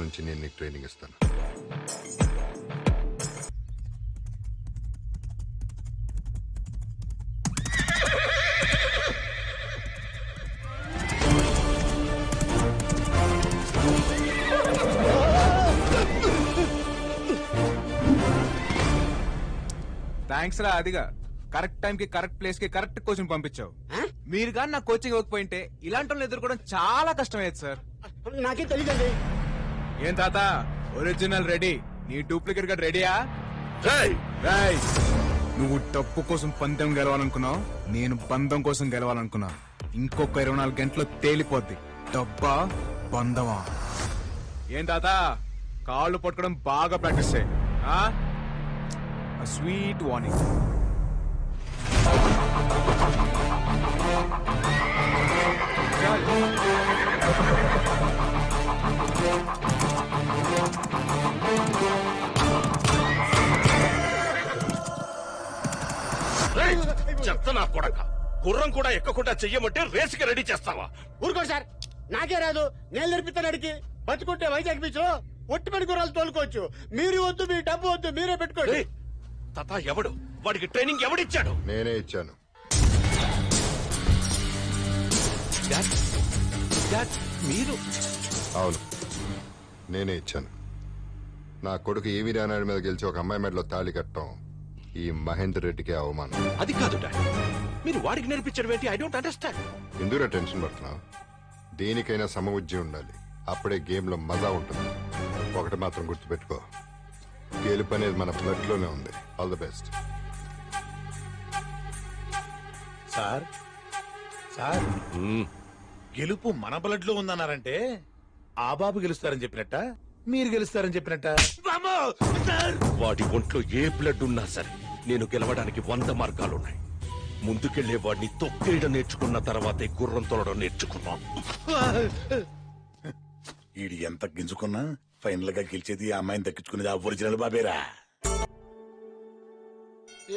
నుంచి నేను నీకు ట్రైనింగ్ ఇస్తాను. థ్యాంక్స్ రా. అదిగా కరెక్ట్ టైం కి కరెక్ట్ ప్లేస్ కి కరెక్ట్ కోచింగ్ పంపించావు. మీరు కానీ నాకు కోచింగ్ ఇవ్వకపోయింటే ఇలాంటి వాళ్ళు ఎదుర్కోవడం చాలా కష్టమయ్యేది సార్. నాకే తెలియదండి. ఏం తాత, ఒరిజినల్ రెడీ, నీ డూప్లికేట్ గా రెడీయా? నువ్వు డబ్బు కోసం పందెం గెలవాలనుకున్నావు, నేను బంధం కోసం గెలవాలనుకున్నా. ఇంకొక 24 గంటలు తేలిపోద్ది డబ్బా బంధమా. ఏం తాత, కాళ్ళు పట్టుకోవడం బాగా ప్రాక్టీస్ చేయి. Sweet warning. చెత్త నా కొడక, గుర్రం కూడా ఎక్కకుండా చెయ్యమంటే రేసుకి రెడీ చేస్తావా? ఊరుకోండి సార్, నాకే రాదు. నేను నేర్పిస్తాను అడిగి. బతుకుంటే వైజాగ్ బీచ్ లో ఒట్టి పడి గుర్రాలు తోలుకోవచ్చు. మీరు వద్దు, మీ డబ్బు వద్దు, మీరే పెట్టుకోండి. తాత ఎవడు? వాడికి ట్రైనింగ్ ఎవడిచ్చాడు? నేనే ఇచ్చాను. మీరు? అవును, నేనే ఇచ్చాను. నా కొడుకు ఏవి రానాయుడు మీద గెలిచి ఒక అమ్మాయి మెడలో తాళి కట్టడం ఈ మహేందర్ రెడ్డికి అవమానం. అది కాదు డాడీ, మీరు వాడికి నేర్పించడం ఏంటి? I don't understand. ఎందుకు టెన్షన్ పడుతున్నావు? దేనికైనా సమబుద్ధి ఉండాలి, అప్పుడే గేమ్ లో మజా ఉంటుంది. ఒకటి మాత్రం గుర్తుపెట్టుకో, గెలుపు అనేది మన బ్లడ్ లోనే ఉంది. All the best. Sir sir, గెలుపు మన బ్లడ్ లో ఉందన్నారంటే ఆ బాబు గెలుస్తారని చెప్పినట్ట, మీరు గెలుస్తారని చెప్పినట్ట? వాడి ఒంట్లో ఏ బ్లడ్ ఉన్నా సరే నేను గెలవడానికి 100 మార్గాలున్నాయి. ముందుకెళ్లే వాడిని తొక్కేయడం నేర్చుకున్న తర్వాతే గుర్రం తోలడం నేర్చుకున్నాం. ఈడు ఎంత గింజుకున్నా ఫైనల్ గా గెలిచేది ఆ అమ్మాయిని దక్కించుకునేది ఆ ఒరిజినల్ బాబేరా.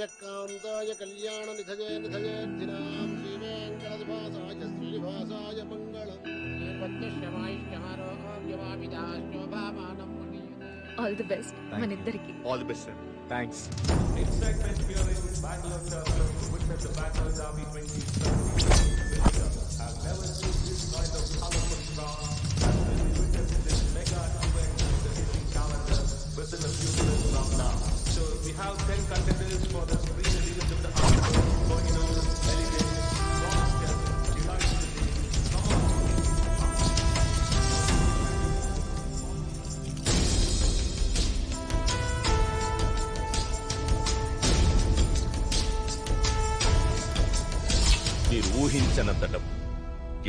ఏకాంతాయ కళ్యాణ నిధయే నిధయేర్ధినాం శ్రీ వెంకటనివాసాయ శ్రీనివాసాయ మంగళం. ఆల్ ది బెస్ట్ మనిద్దరికి. All the best sir. Thanks. మీరు ఊహించనంత డబ్బు.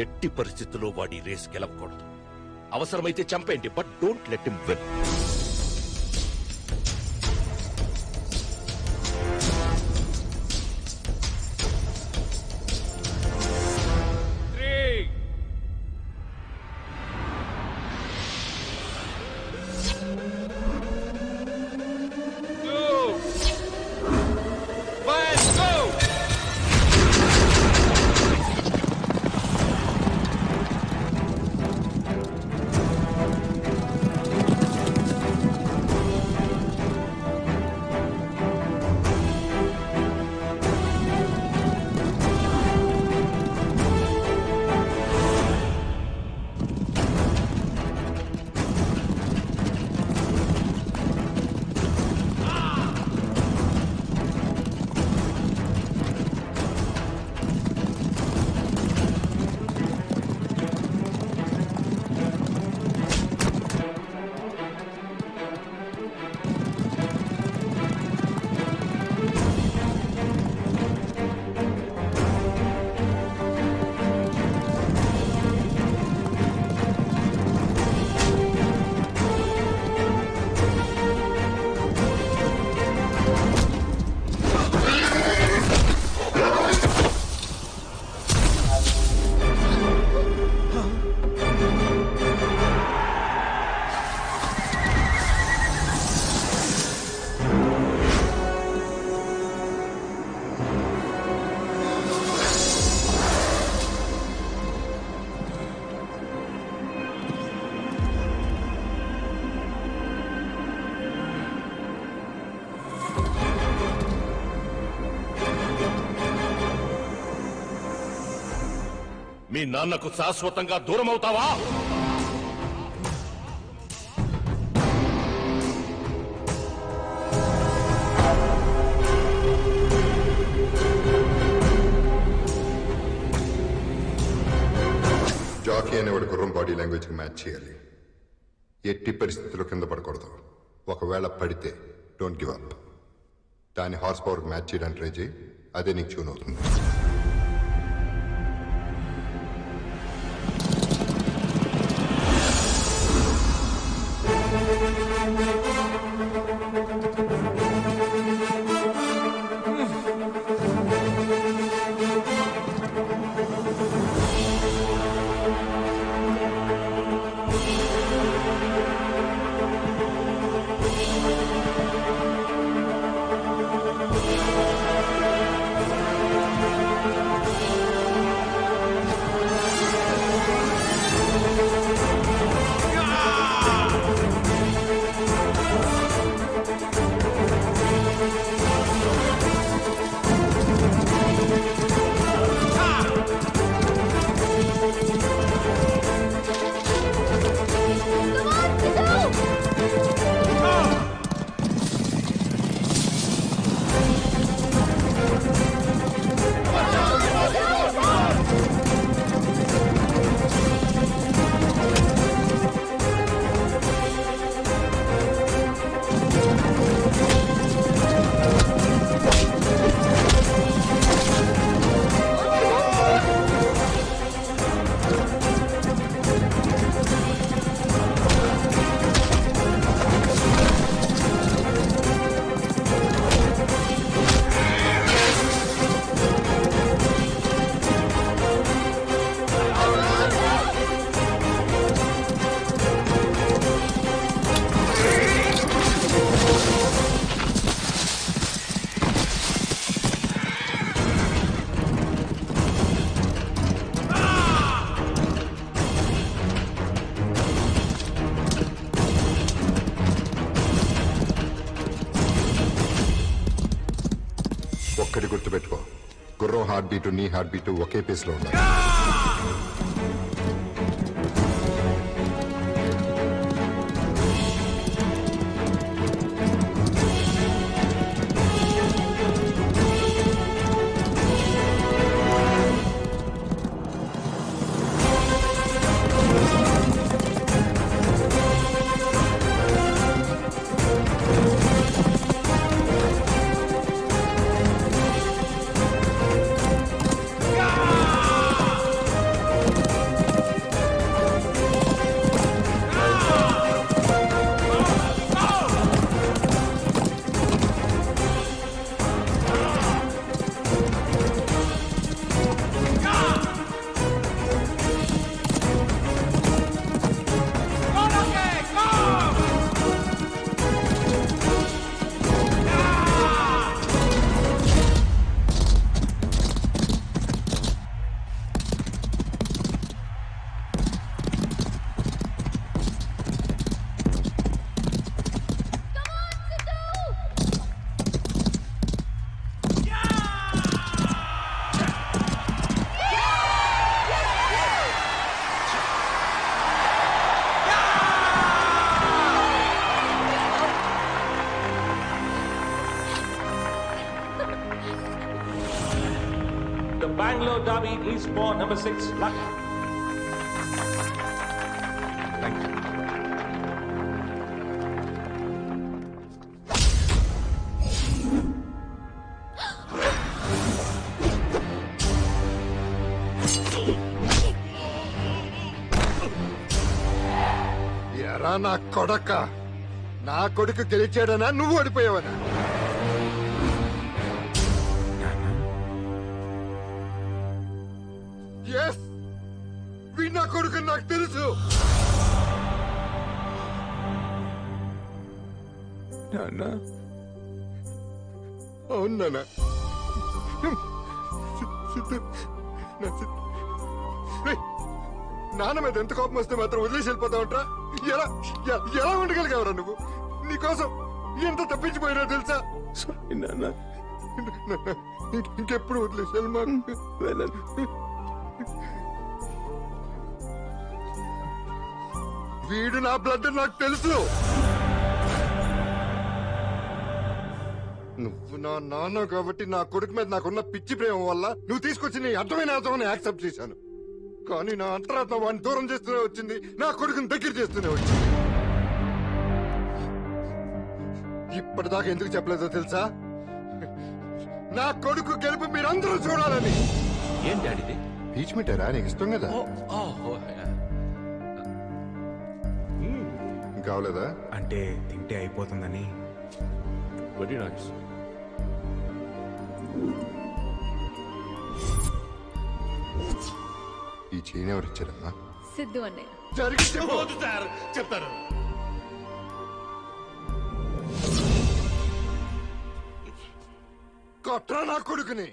ఎట్టి పరిస్థితుల్లో వాడి రేస్ గెలవకూడదు. అవసరమైతే చంపేయండి, but don't let him win. మీ నాన్నకు శాశ్వతంగా దూరం అవుతావా? జాకీ అనేవాడు గుర్రం బాడీ లాంగ్వేజ్ కి మ్యాచ్ చేయాలి. ఎట్టి పరిస్థితుల్లో కింద పడకూడదు. ఒకవేళ పడితే డోంట్ గివ్ అప్. దాని హార్స్ పవర్ మ్యాచ్ చేయడానికి ట్రై చేయి. అదే నీకు ట్యూన్ అవుతుంది. ఒక్కటి గుర్తుపెట్టుకో, గుర్రం హార్ట్ బీటు నీ హార్ట్ బీటు ఒకే పేస్ లో ఉండాలి. The Bangalore Derby is for number 6, Luck. Thank you. ఎరా నా కొడక, నా కొడుకు గెలిచాడనా నువ్వు ఓడిపోయావనా? నా కొడుకు నాకు తెలుసు. అవును నాన్న. నాన్న మీద ఎంత కోపం వస్తే మాత్రం వదిలేసి వెళ్ళిపోతావుంట్రా? ఎలా ఎలా ఉండగలిగావరా నువ్వు? నీకోసం ఎంత తప్పించిపోయినా తెలుసా? ఇంకెప్పుడు వదిలేసి వెళ్ళమా? వీడు నా బ్లడ్ నాకు తెలుసు. నువ్వు నా నాన్న కాబట్టి నా కొడుకు మీద నాకున్న పిచ్చి ప్రేమ వల్ల నువ్వు తీసుకొచ్చి నీ అర్థమైన అర్థమని యాక్సెప్ట్ చేశాను. కానీ నా అంతరాత్మ వాడిని దూరం చేస్తూనే వచ్చింది, నా కొడుకుని దగ్గర చేస్తూనే వచ్చింది. ఇప్పటిదాకా ఎందుకు చెప్పలేదో తెలుసా? నా కొడుకు గెలుపు మీరందరూ చూడాలని. ఏం డాడీది? పీచ్ మిఠారా నీకు ఇష్టం కదా? కావలేదా? అంటే తింటే అయిపోతుందని. Very nice. ఈ చైన్ ఎవరు ఇచ్చారమ్మా? సిద్ధు అన్నయ్య. జరిగి చెప్పు. సార్ చెప్తారు. కొట్రా నా కొడుకుని.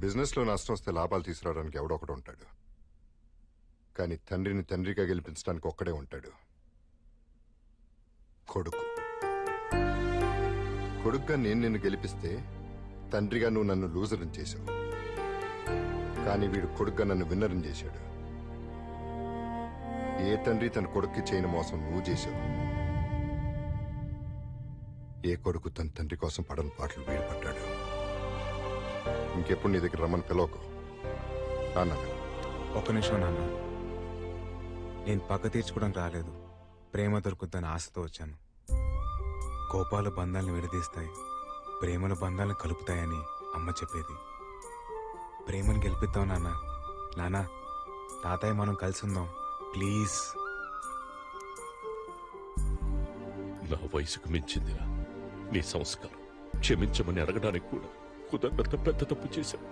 బిజినెస్ లో నష్టం వస్తే లాభాలు తీసుకురావడానికి ఎవడొకడు ఉంటాడు, కానీ తండ్రిని తండ్రిగా గెలిపించడానికి ఒక్కడే ఉంటాడు, కొడుకు. కొడుకుగా నేను నిన్ను గెలిపిస్తే తండ్రిగా నువ్వు నన్ను లూజర్ని చేశావు, కానీ వీడు కొడుకుగా నన్ను విన్నర్ని చేశాడు. ఏ తండ్రి తన కొడుక్కి చేయని మోసం నువ్వు చేశావు. ఏ కొడుకు తన తండ్రి కోసం పడని పాటలు వీడు పడ్డాడు. ఇంకెప్పుడు నీ దగ్గర రమ్మని పిలవకు నాన్న. ఒక్క నిమిషం నాన్న, నేను పక్క తీర్చుకోవడానికి రాలేదు, ప్రేమ దొరుకుద్దని ఆశతో వచ్చాను. కోపాలు బంధాలను విడదీస్తాయి, ప్రేమల బంధాలను కలుపుతాయని అమ్మ చెప్పేది. ప్రేమను గెలిపిద్దాం నాన్న. నాన్న, తాతయ్య మనం కలిసి ఉందాం ప్లీజ్. నా వయసుకు మించిందిరా నీ సంస్కారం. క్షమించమని అడగడానికి కూడా కుదరనంత పెద్ద తప్పు చేశాను.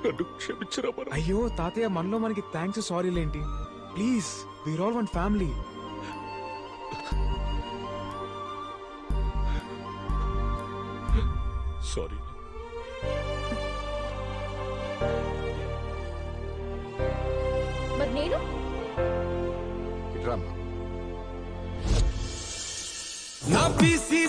నన్ను క్షమించరా. అయ్యో తాతయ్య, మనలో మనకి థ్యాంక్స్ సారీలేంటి? Please, we are all one family. Sorry. మరి నేను ఇట్రామ్మా. నా